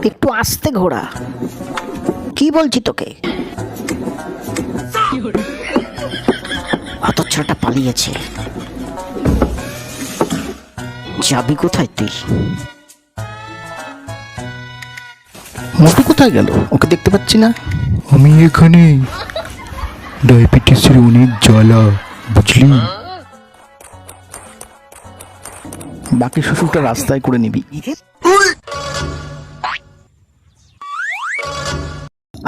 একটু আস্তে ঘোড়া, কি বলছি তোকে। হতচ্ছাড়াটা পালিয়েছে। যাবি কোথায় তুই? মোটু কোথায় গেল? ওকে দেখতে পাচ্ছি না। আমি এখানে। ডায়াবেটিসের অনেক জ্বালা, বুঝলি? বাকি শ্বশুরটা রাস্তায় করে নিবি।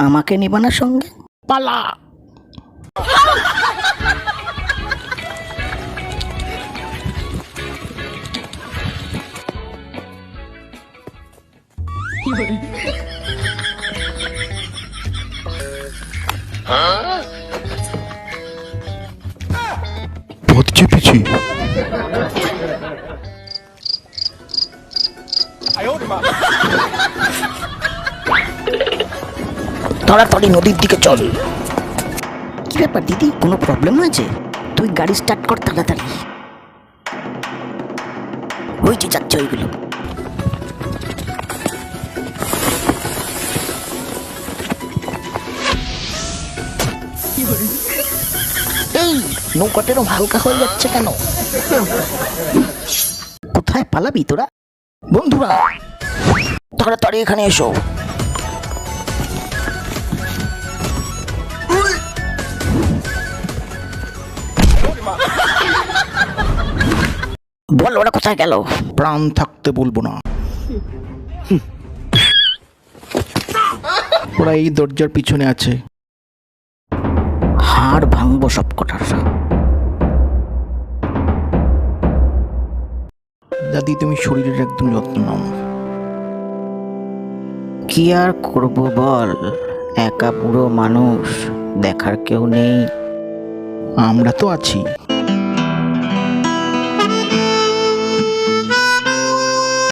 আমাকে নেবা না সঙ্গে? পালা। পথ চেপেছি। তাড়াতাড়ি নদীর দিকে চল। কি ব্যাপার দিদি, কোনো প্রবলেম হয়েছে? তুই গাড়ি স্টার্ট কর তাড়াতাড়ি। ওই যে যাচ্ছে ওইগুলো। এই নৌকাটা এরকম হালকা হয়ে যাচ্ছে কেন? কোথায় পালাবি তোরা? বন্ধুরা তাড়াতাড়ি এখানে এসো। বল ওরা কোথায় গেল? প্রাণ থাকতে বলবো না। ওরা এই দরজার পিছনে আছে। হাড় ভাঙবো সব কটার। দাদি, তুমি শরীরের একদম যত্ন নাও। কি আর করবো বল, একা বুড়ো মানুষ, দেখার কেউ নেই। আমরা তো আছি।